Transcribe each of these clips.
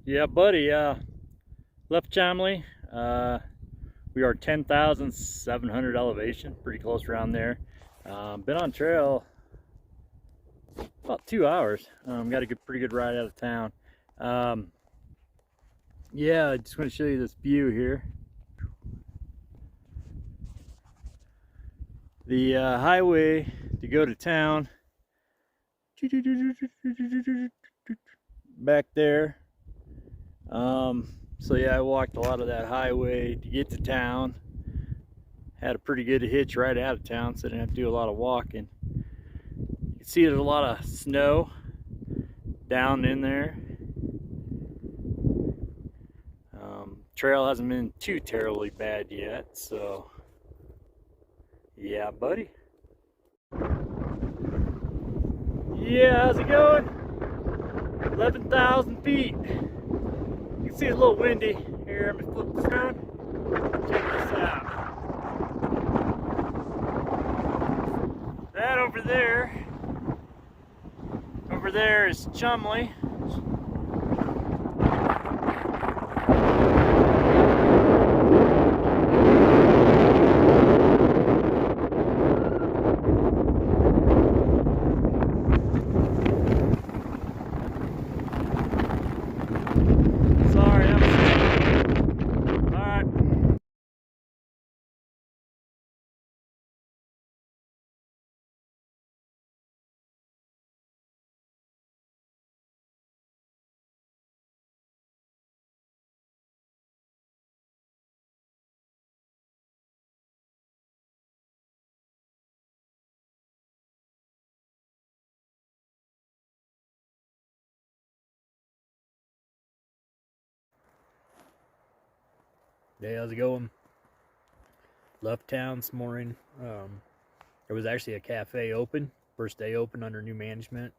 Yeah, buddy. Left Chomley. We are 10,700 elevation, pretty close around there. Been on trail about 2 hours. Got a pretty good ride out of town. Yeah, I just want to show you this view here. The highway to go to town. Back there. So yeah, I walked a lot of that highway to get to town. Had a pretty good hitch right out of town, so I didn't have to do a lot of walking. You can see there's a lot of snow down in there. Trail hasn't been too terribly bad yet, so yeah, buddy. Yeah, how's it going? 11,000 feet. You can see it's a little windy. Here, let me flip this around. Check this out. That over there is Chomley. Sorry, I'm all right. Hey, how's it going? Left town this morning. There was actually a cafe open, first day open under new management.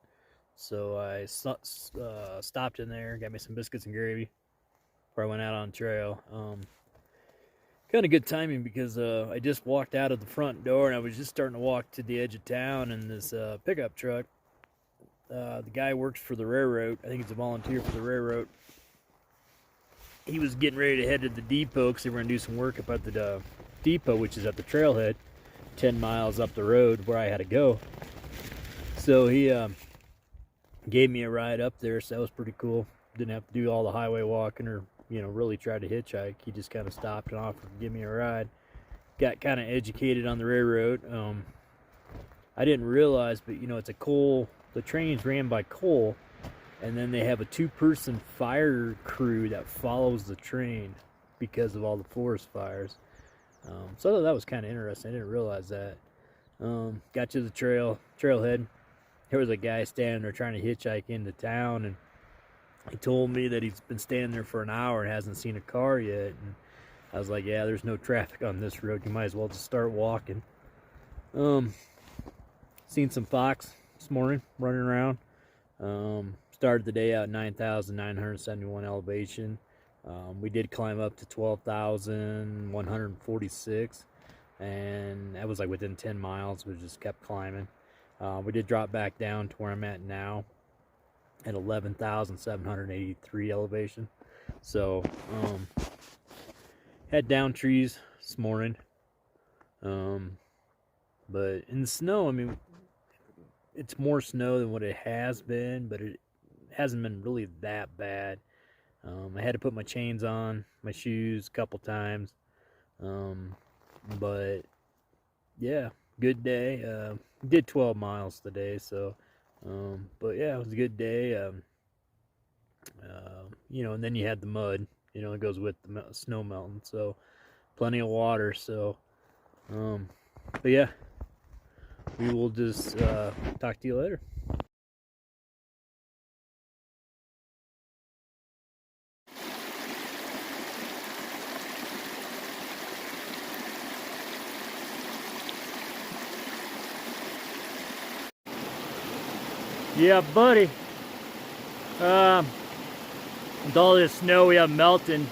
So I stopped in there, got me some biscuits and gravy before I went out on trail. Kind of good timing because I just walked out of the front door and I was just starting to walk to the edge of town, and this pickup truck, the guy works for the railroad. I think he's a volunteer for the railroad. He was getting ready to head to the depot because they were going to do some work up at the depot, which is at the trailhead, 10 miles up the road where I had to go. So he gave me a ride up there, so that was pretty cool. Didn't have to do all the highway walking or, really try to hitchhike. He just kind of stopped and offered to give me a ride. Got kind of educated on the railroad. I didn't realize, but, it's a coal, the train's ran by coal, and then they have a 2-person fire crew that follows the train because of all the forest fires. So I thought that was kind of interesting. I didn't realize that. Got to the trailhead. There was a guy standing there trying to hitchhike into town, and he told me that he's been standing there for an hour and hasn't seen a car yet. And I was like, yeah, there's no traffic on this road. You might as well just start walking. Seen some fox this morning running around. Started the day out 9,971 elevation. We did climb up to 12,146, and that was like within 10 miles. We just kept climbing. We did drop back down to where I'm at now at 11,783 elevation. So had down trees this morning, but in the snow, I mean, it's more snow than what it has been, but it hasn't been really that bad. I had to put my chains on, my shoes a couple times, but yeah, good day. Did 12 miles today, so but yeah, it was a good day. And then you had the mud, it goes with the snow melting, so plenty of water. So but yeah, we will just talk to you later. Yeah, buddy. With all this snow we have melting,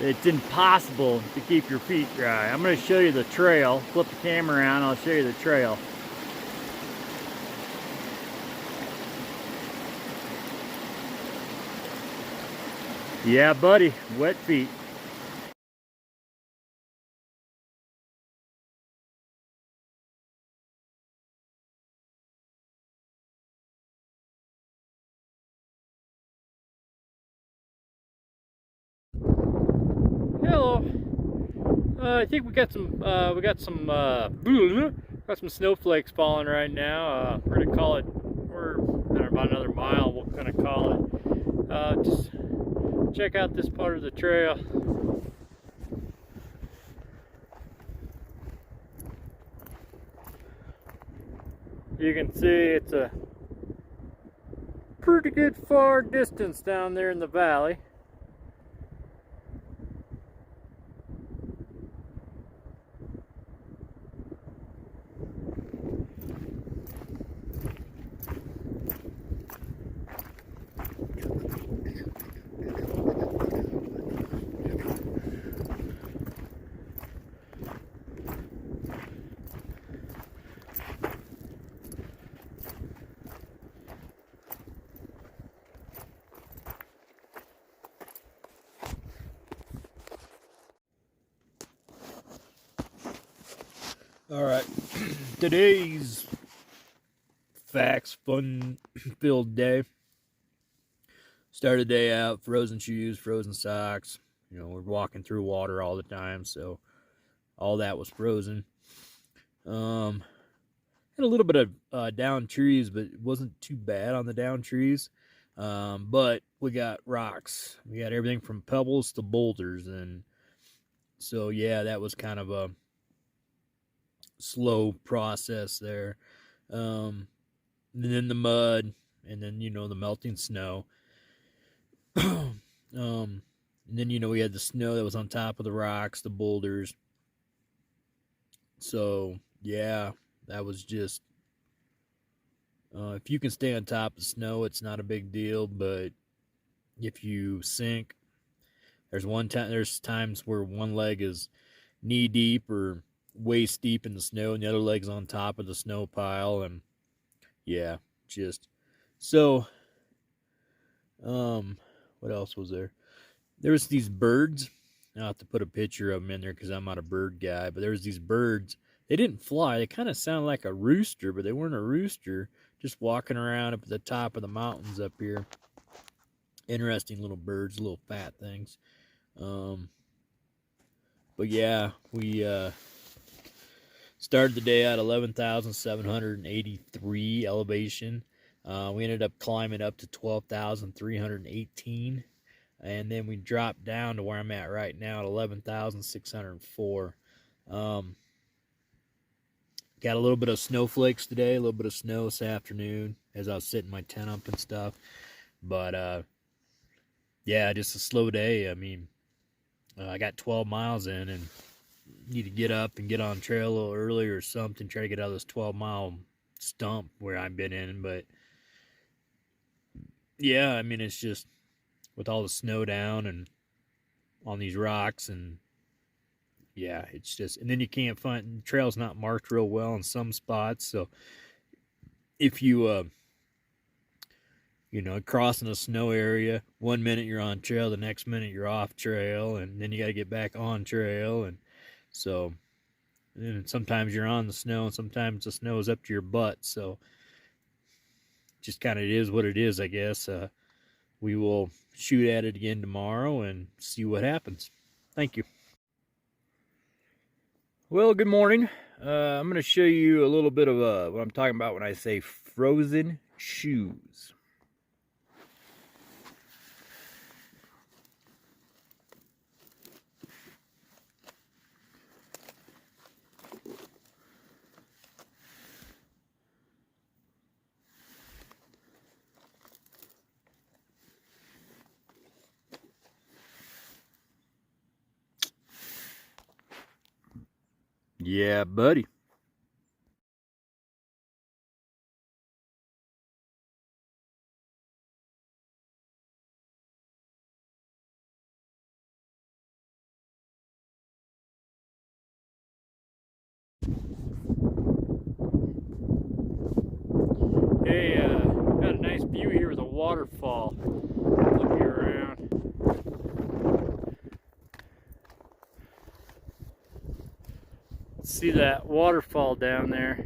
it's impossible to keep your feet dry. I'm going to show you the trail. Flip the camera around, I'll show you the trail. Yeah, buddy, wet feet. Hello. I think we got some snowflakes falling right now. We're gonna call it. We're about another mile. We'll kind of call it. Just check out this part of the trail. You can see it's a pretty good far distance down there in the valley. All right, today's facts fun filled day. Started the day out, frozen shoes, frozen socks. You know, we're walking through water all the time, so all that was frozen. Had a little bit of down trees, but it wasn't too bad on the down trees. But we got rocks. We got everything from pebbles to boulders, and so yeah, that was kind of a slow process there. And then the mud, and then the melting snow. And then we had the snow that was on top of the rocks, the boulders. So yeah, that was just if you can stay on top of the snow, it's not a big deal. But if you sink, there's times where one leg is knee deep or waist deep in the snow, and the other leg's on top of the snow pile, and yeah, just so. What else was there? There was these birds. I'll have to put a picture of them in there because I'm not a bird guy. But there was these birds. They didn't fly. They kind of sounded like a rooster, but they weren't a rooster. Just walking around up at the top of the mountains up here. Interesting little birds, little fat things. But yeah, we started the day at 11,783 elevation. We ended up climbing up to 12,318. And then we dropped down to where I'm at right now at 11,604. Got a little bit of snowflakes today, a little bit of snow this afternoon as I was setting my tent up and stuff. But yeah, just a slow day. I mean, I got 12 miles in and need to get up and get on trail a little early or something, try to get out of this 12-mile stump where I've been in. But yeah, I mean, it's just with all the snow down and on these rocks, and yeah, it's just, and then you can't find, the trail's not marked real well in some spots. So if you crossing a snow area, 1 minute you're on trail, the next minute you're off trail, and then you got to get back on trail. And so, and sometimes you're on the snow and sometimes the snow is up to your butt. So just kind of, it is what it is, I guess. We will shoot at it again tomorrow and see what happens. Thank you. Well, good morning. I'm going to show you a little bit of what I'm talking about when I say frozen shoes. Yeah, buddy. Hey, got a nice view here with a waterfall. Look you around. see that waterfall down there.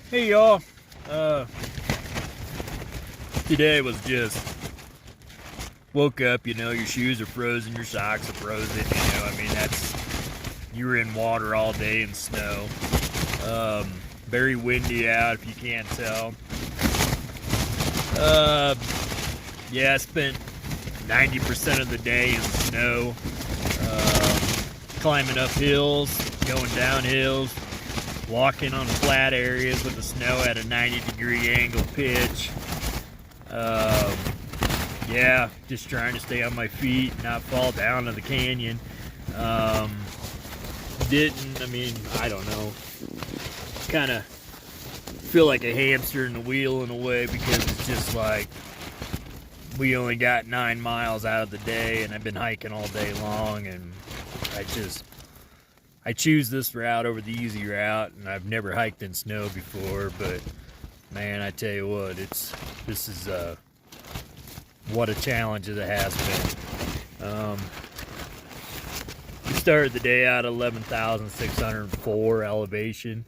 Hey y'all, today was just, woke up, you know, your shoes are frozen, your socks are frozen, you know, I mean, you were in water all day in snow. Very windy out, if you can't tell. Yeah, I spent 90% of the day in snow, climbing up hills, going down hills, walking on flat areas with the snow at a 90-degree angle pitch. Yeah, just trying to stay on my feet, not fall down to the canyon. I don't know, kind of feel like a hamster in the wheel in a way, because it's just like we only got 9 miles out of the day, and I've been hiking all day long, and I choose this route over the easy route, and I've never hiked in snow before, but man, I tell you what, this is what a challenge it has been. We started the day out at 11,604 elevation.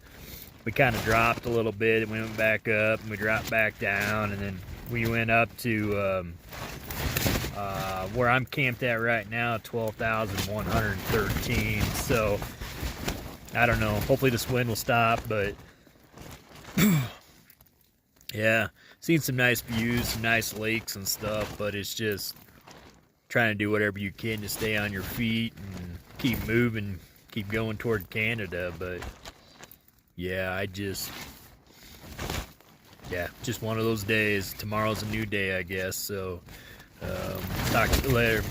We kind of dropped a little bit, and we went back up, and we dropped back down, and then we went up to where I'm camped at right now, 12,113. So I don't know, hopefully this wind will stop, but yeah, seen some nice views, some nice lakes and stuff, but it's just trying to do whatever you can to stay on your feet and keep moving, keep going toward Canada. But yeah, just one of those days. Tomorrow's a new day, I guess. So talk to you later.